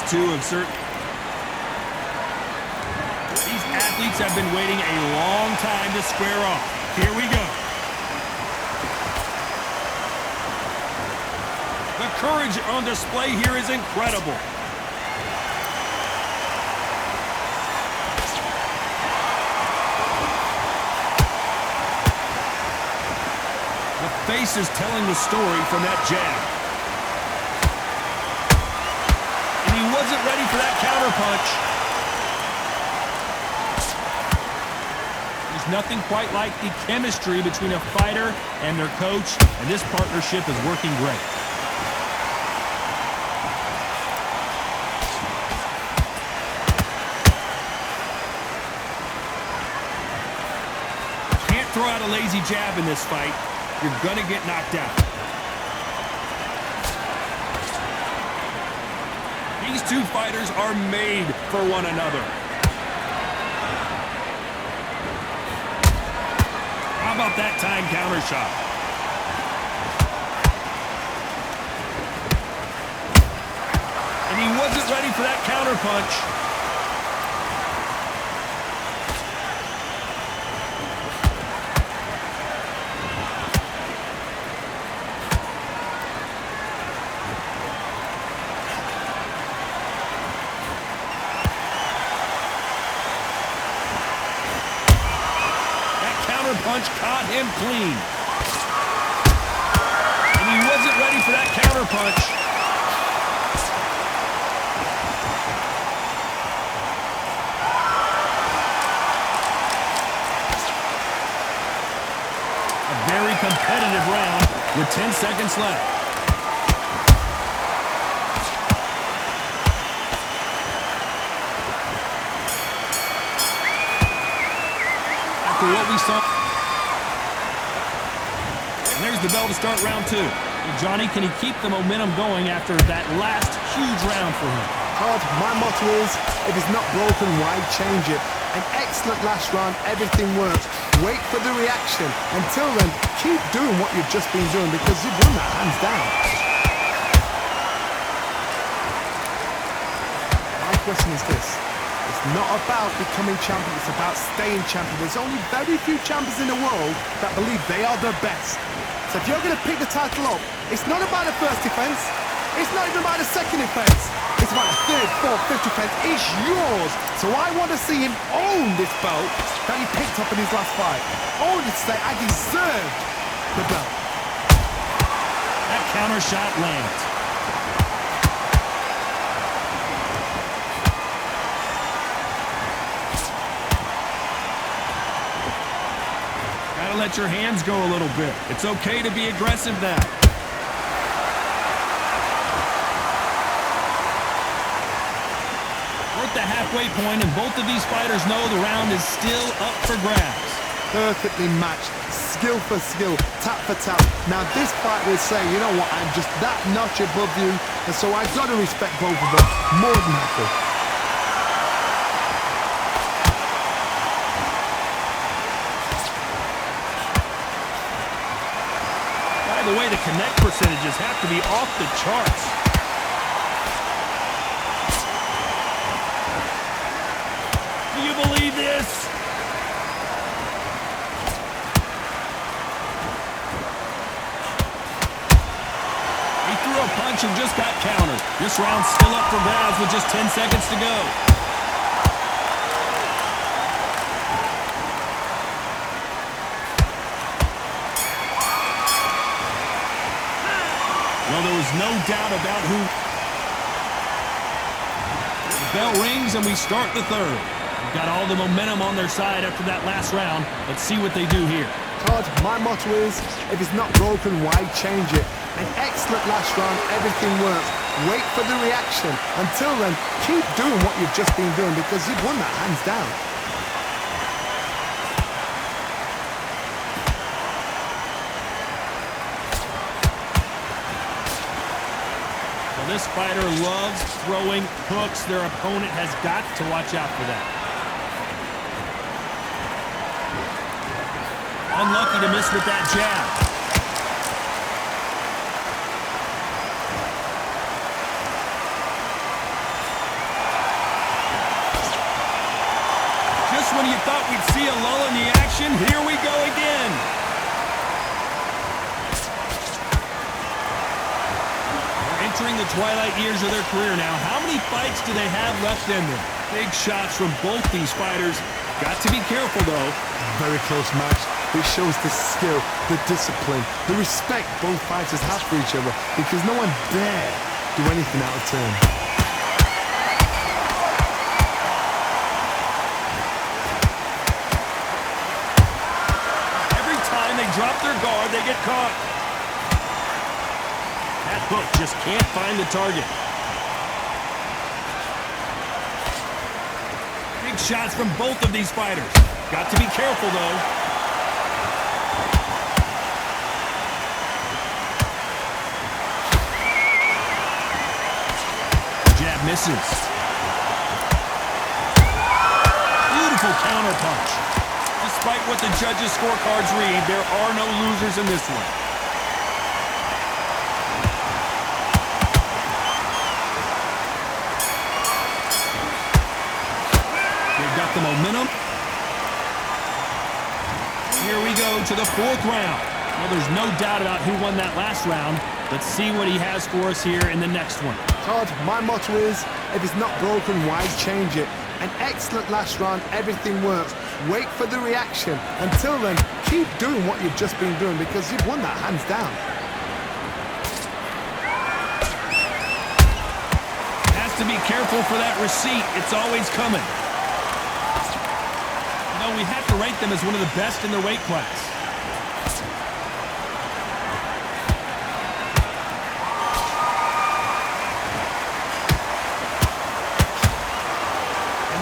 two have certain... These athletes have been waiting a long time to square off. Here we go. The courage on display here is incredible. The face is telling the story from that jab. And he wasn't ready for that counterpunch. There's nothing quite like the chemistry between a fighter and their coach, and this partnership is working great. Can't throw out a lazy jab in this fight. You're going to get knocked out. These two fighters are made for one another. How about that time counter shot? And he wasn't ready for that counter punch. Punch caught him clean. And he wasn't ready for that counter punch. A very competitive round with 10 seconds left. After what we saw... There's the bell to start round two. Johnny, can he keep the momentum going after that last huge round for him? Todd, my motto is, if it's not broken, why change it? An excellent last round, everything works. Wait for the reaction. Until then, keep doing what you've just been doing because you've won that hands down. My question is this. It's not about becoming champion, it's about staying champion. There's only very few champions in the world that believe they are the best. So if you're going to pick the title up, it's not about the first defense. It's not even about the second defense. It's about the third, fourth, fifth defense. It's yours. So I want to see him own this belt that he picked up in his last fight. Own it to say, I deserve the belt. That counter shot lands. Let your hands go a little bit. It's okay to be aggressive now. We're at the halfway point, and both of these fighters know the round is still up for grabs. Perfectly matched, skill for skill, tap for tap. Now this fight will say, you know what, I'm just that notch above you, and so I've got to respect both of them more than happy. By the way, the connect percentages have to be off the charts. Do you believe this? He threw a punch and just got countered. This round's still up for grabs with just 10 seconds to go. Well, there was no doubt about who. The bell rings and we start the third. We've got all the momentum on their side after that last round. Let's see what they do here. Todd, my motto is, if it's not broken, why change it? An excellent last round, everything works. Wait for the reaction. Until then, keep doing what you've just been doing because you've won that hands down. This fighter loves throwing hooks. Their opponent has got to watch out for that. Unlucky to miss with that jab. when you thought we'd see a lull in the action, here we go again. They're entering the twilight years of their career now. How many fights do they have left in them? Big shots from both these fighters. Got to be careful, though. Very close match. It shows the skill, the discipline, the respect both fighters have for each other, because no one dare do anything out of turn. Every time they drop their guard, they get caught. That hook just can't find the target. Big shots from both of these fighters. Got to be careful, though. Jab misses. Beautiful counter punch. Despite what the judges' scorecards read, there are no losers in this one. They've got the momentum. Here we go to the fourth round. Well, there's no doubt about who won that last round. Let's see what he has for us here in the next one. Todd, my motto is, if it's not broken, why change it? An excellent last round, everything works. Wait for the reaction. Until then, keep doing what you've just been doing, because you've won that hands down. Has to be careful for that receipt. It's always coming. You know, we have to rate them as one of the best in their weight class.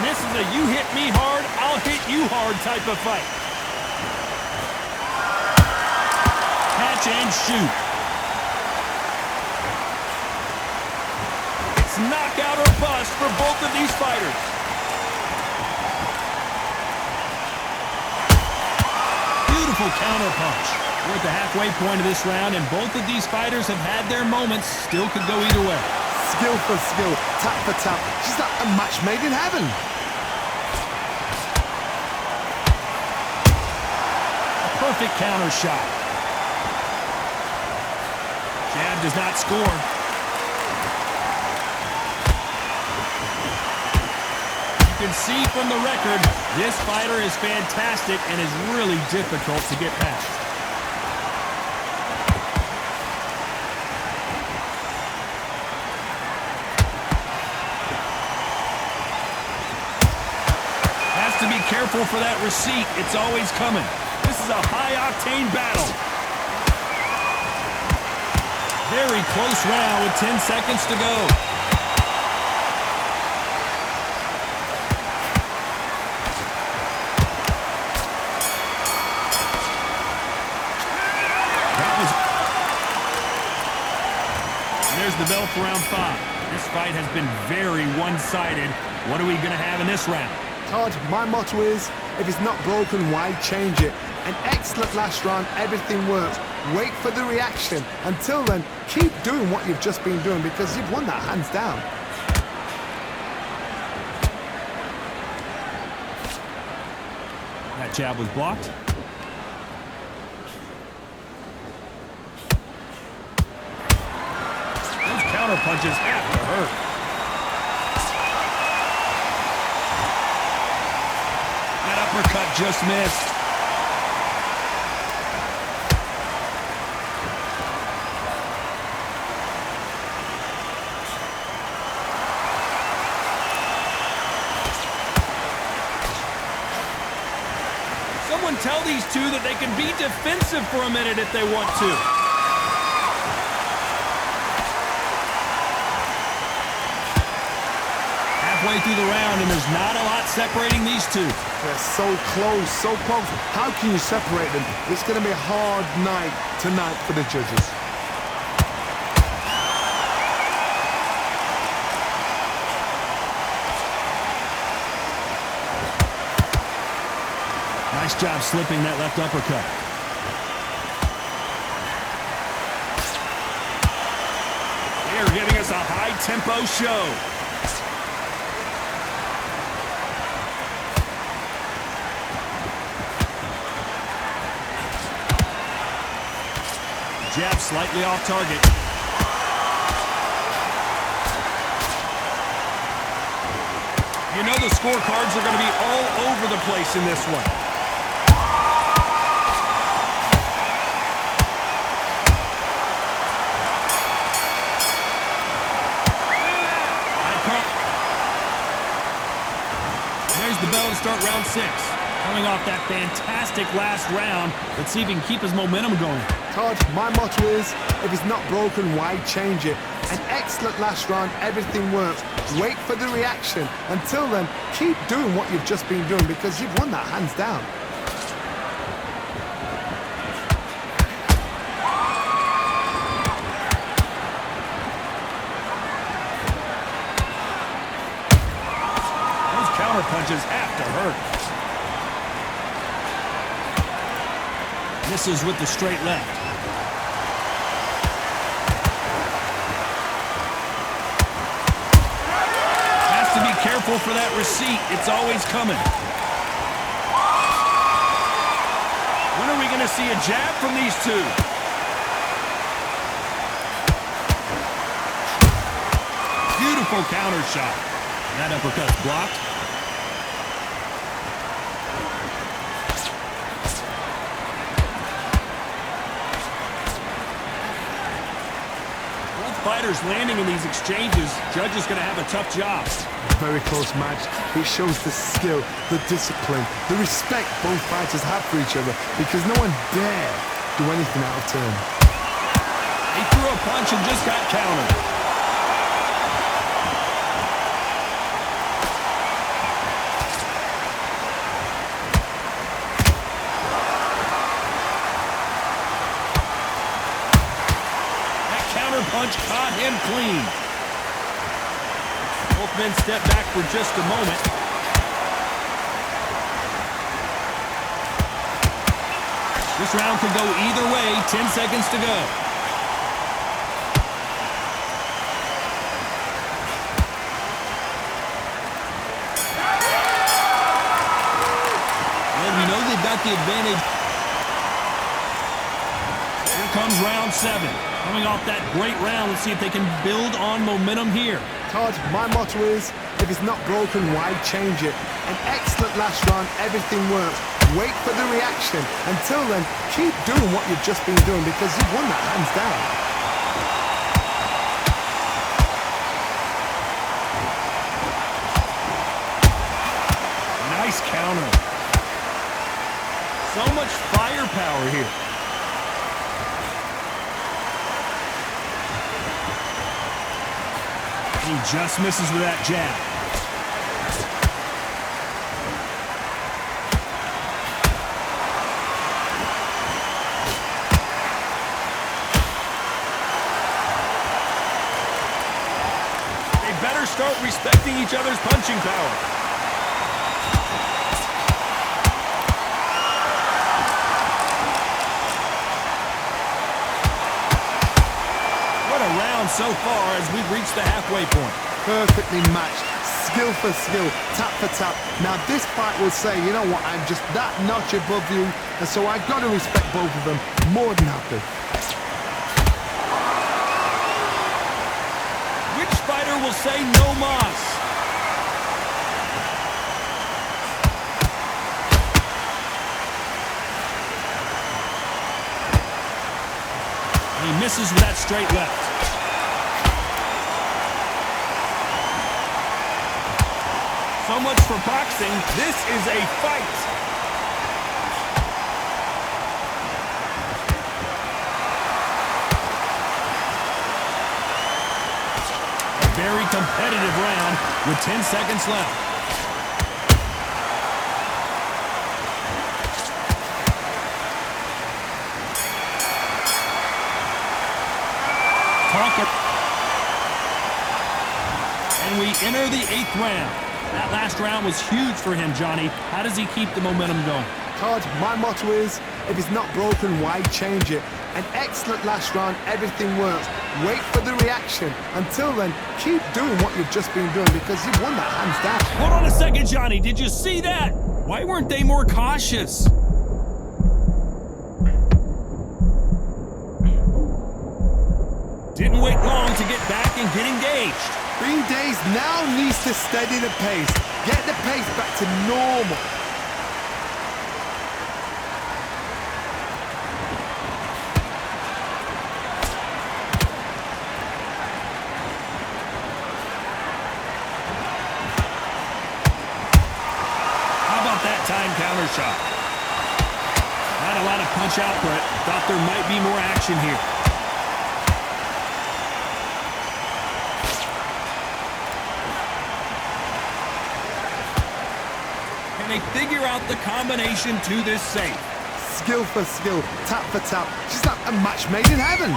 This is a you hit me hard, I'll hit you hard type of fight. Catch and shoot. It's knockout or bust for both of these fighters. Beautiful counter punch. We're at the halfway point of this round, and both of these fighters have had their moments. Still could go either way. Skill for skill, tap for tap. Just like a match made in heaven. Perfect counter shot. Jab does not score. You can see from the record, this fighter is fantastic and is really difficult to get past. Has to be careful for that receipt. It's always coming. This is a high-octane battle. Very close round with 10 seconds to go. There's the bell for round 5. This fight has been very one-sided. What are we going to have in this round? Todd, my motto is, if it's not broken, why change it? An excellent last round, everything works. Wait for the reaction. Until then, keep doing what you've just been doing, because you've won that hands down. That jab was blocked. Those counter punches have to hurt. Uppercut just missed. Someone tell these two that they can be defensive for a minute if they want to. Halfway through the round, and there's not a lot separating these two. They're so close, so close. How can you separate them? It's going to be a hard night tonight for the judges. Nice job slipping that left uppercut. They are giving us a high-tempo show. slightly off target. You know the scorecards are going to be all over the place in this one. There's the bell to start round 6. Coming off that fantastic last round, let's see if he can keep his momentum going. Todd, my motto is, if it's not broken, why change it? An excellent last round, everything works. Wait for the reaction. Until then, keep doing what you've just been doing because you've won that hands down. Those counter punches have to hurt. Misses with the straight left. Has to be careful for that receipt. It's always coming. When are we going to see a jab from these two? Beautiful counter shot. That uppercut's blocked. Fighters landing in these exchanges, judge is going to have a tough job. Very close match. It shows the skill, the discipline, the respect both fighters have for each other because no one dare do anything out of turn. He threw a punch and just got countered. Punch caught him clean. Both men step back for just a moment. This round could go either way. 10 seconds to go. And we know they've got the advantage. Here comes round 7. Coming off that great round, let's see if they can build on momentum here. Todd, my motto is, if it's not broken, why change it? An excellent last round, everything works. Wait for the reaction. Until then, keep doing what you've just been doing because you've won that hands down. Nice counter. So much firepower here. He just misses with that jab. They better start respecting each other's punching power. What a round so far as we've reached the halfway point. Perfectly matched, skill for skill, tap for tap. Now this fight will say, you know what, I'm just that notch above you, and so I've got to respect both of them more than happy. Which fighter will say no mas? He misses with that straight left. So much for boxing. This is a fight. A very competitive round with 10 seconds left. And we enter the 8th round. That last round was huge for him, Johnny. How does he keep the momentum going? Todd, my motto is, if it's not broken, why change it? An excellent last round, everything works. Wait for the reaction. Until then, keep doing what you've just been doing because you've won that hands down. Hold on a second, Johnny. Did you see that? Why weren't they more cautious? Didn't wait long to get back and get engaged. Green Days now needs to steady the pace. Get the pace back to normal. Time counter shot. Not a lot of punch output. Thought there might be more action here. Can they figure out the combination to this safe? Skill for skill, tap for tap. She's like a match made in heaven.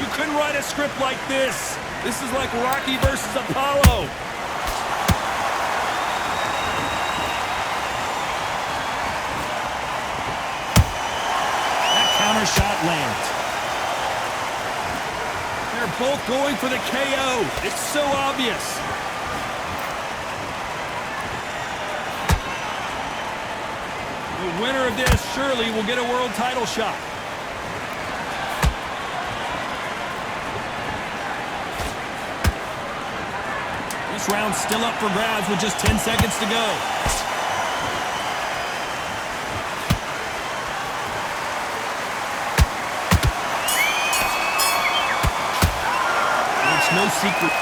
You couldn't write a script like this. This is like Rocky versus Apollo. That counter shot lands. They're both going for the KO. It's so obvious. The winner of this surely will get a world title shot. This round's still up for grabs with just 10 seconds to go. It's no secret.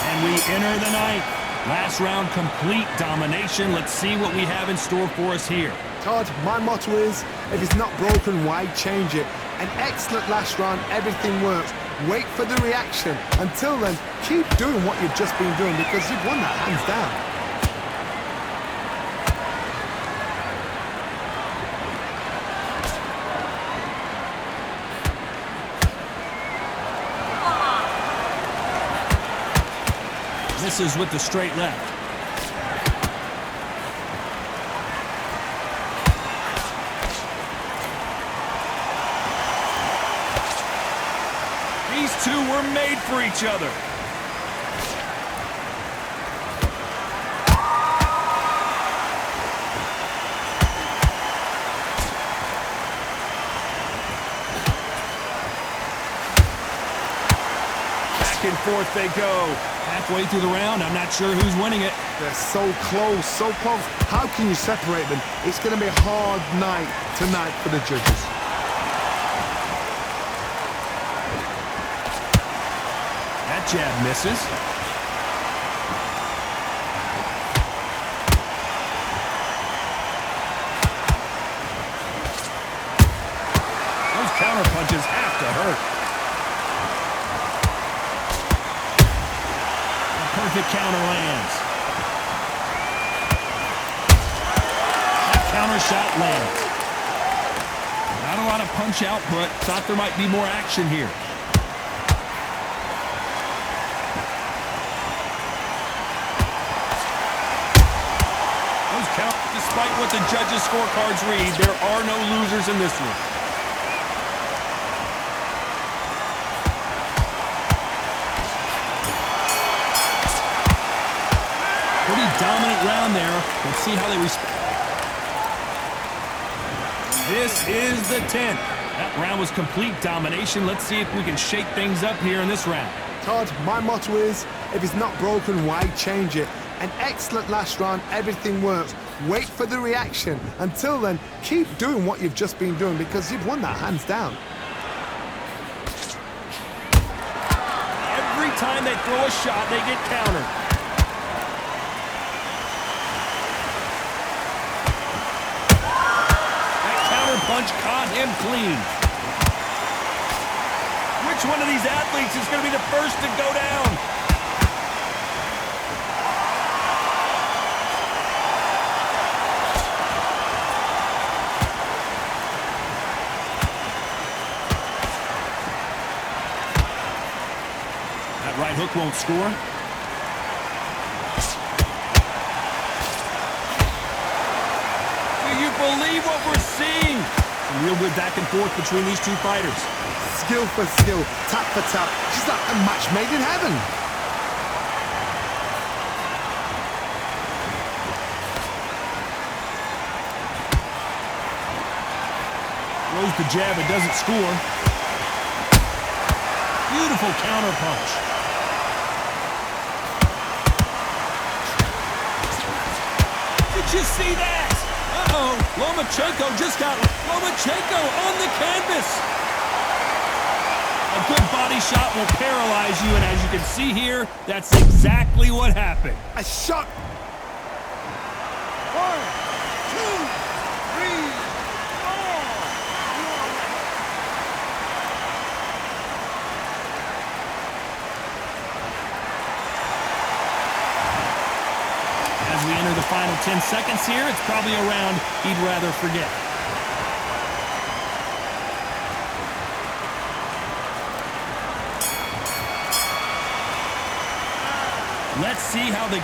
And we enter the ninth. Last round, complete domination. Let's see what we have in store for us here. Todd, my motto is, if it's not broken, why change it? An excellent last round, everything works. Wait for the reaction. Until then, keep doing what you've just been doing because you've won that hands down. Misses with the straight left. These two were made for each other. Back and forth they go. Halfway through the round, I'm not sure who's winning it. They're so close, so close. How can you separate them? It's going to be a hard night tonight for the judges. That jab misses. Those counter punches have to hurt. Perfect counter lands. That counter shot lands. Not a lot of punch output. Thought there might be more action here. Those count. Despite what the judges' scorecards read, there are no losers in this one. Dominant round there. Let's see how they respond. This is the 10th. That round was complete domination. Let's see if we can shake things up here in this round. Todd, my motto is, if it's not broken, why change it? An excellent last round, everything works. Wait for the reaction. Until then, keep doing what you've just been doing because you've won that hands down. Every time they throw a shot, they get countered. Punch caught him clean. Which one of these athletes is going to be the first to go down? That right hook won't score. Do you believe what we're seeing? Real good back and forth between these two fighters. Skill for skill, tap for tap. She's like a match made in heaven. Throws the jab, it doesn't score. Beautiful counter punch. Did you see that? Uh-oh, Lomachenko just got Lomachenko on the canvas. A good body shot will paralyze you, and as you can see here, that's exactly what happened. A shot. 1, 2, 3, 4. As we enter the final 10 seconds here, it's probably a round he'd rather forget. Let's see how the...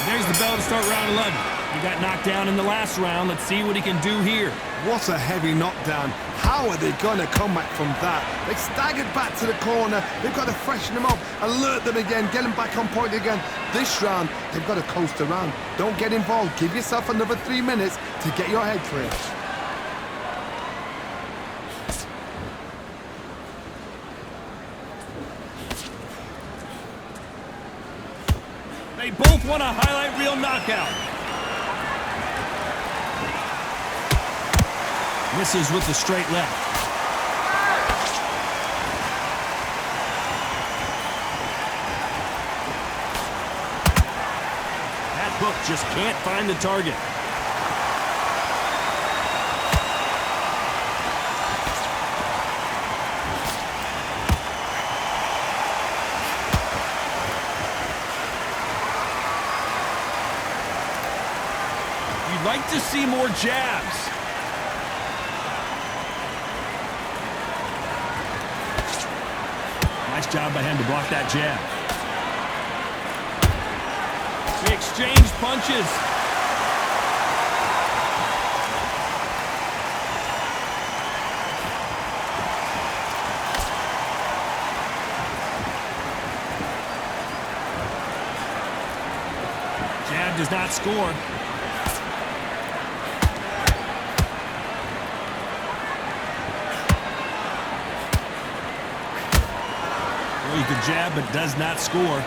There's the bell to start round 11. He got knocked down in the last round. Let's see what he can do here. What a heavy knockdown. How are they going to come back from that? They staggered back to the corner. They've got to freshen them up, alert them again, get them back on point again. This round, they've got to coast around. Don't get involved. Give yourself another 3 minutes to get your head clear. They both want a highlight reel knockout. Misses with the straight left. That hook just can't find the target. You'd like to see more jabs. Nice job by him to block that jab. They exchange punches. Jab does not score. Throws the jab, but does not score.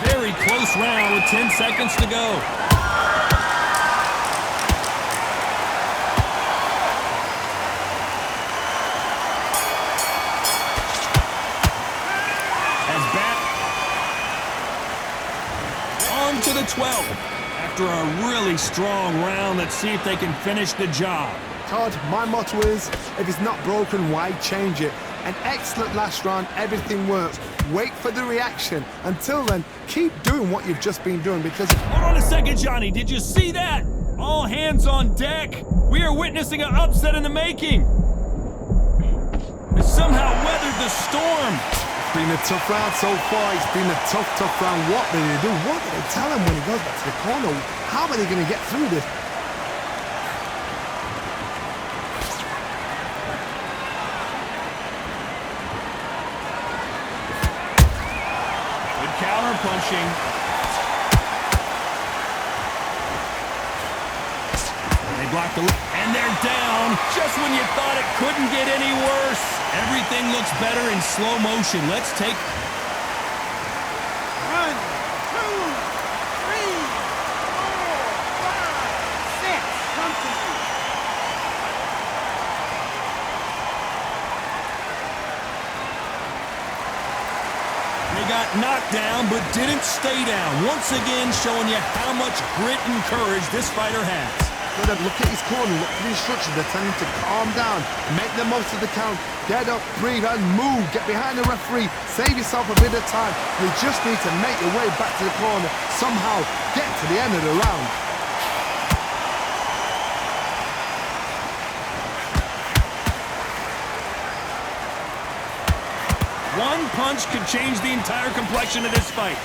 Very close round with 10 seconds to go. As back on to the 12. After a really strong round, let's see if they can finish the job. Todd, my motto is, if it's not broken, why change it? An excellent last round, everything works. Wait for the reaction. Until then, keep doing what you've just been doing because... Hold on a second, Johnny. Did you see that? All hands on deck. We are witnessing an upset in the making. They somehow weathered the storm. It's been a tough round so far. It's been a tough round. What do they do? What do they tell him when he goes back to the corner? How are they going to get through this? Good counter punching. They block the... And they're down just when you thought it couldn't get any worse. Everything looks better in slow motion. Let's take... 1, 2, 3, 4, 5, 6. They got knocked down, but didn't stay down. Once again, showing you how much grit and courage this fighter has. Look at his corner, look at the instructions. They're telling him to calm down, make the most of the count, get up, breathe, and move. Get behind the referee, save yourself a bit of time. You just need to make your way back to the corner, somehow get to the end of the round. One punch could change the entire complexion of this fight.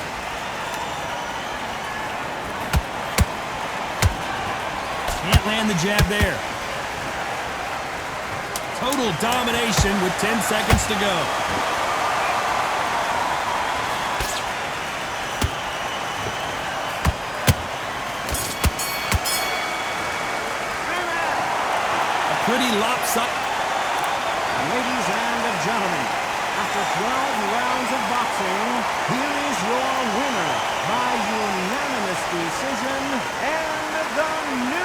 Can't land the jab there. Total domination with 10 seconds to go. exciting. Ladies and gentlemen, after 12 rounds of boxing, here is your winner by unanimous decision and the new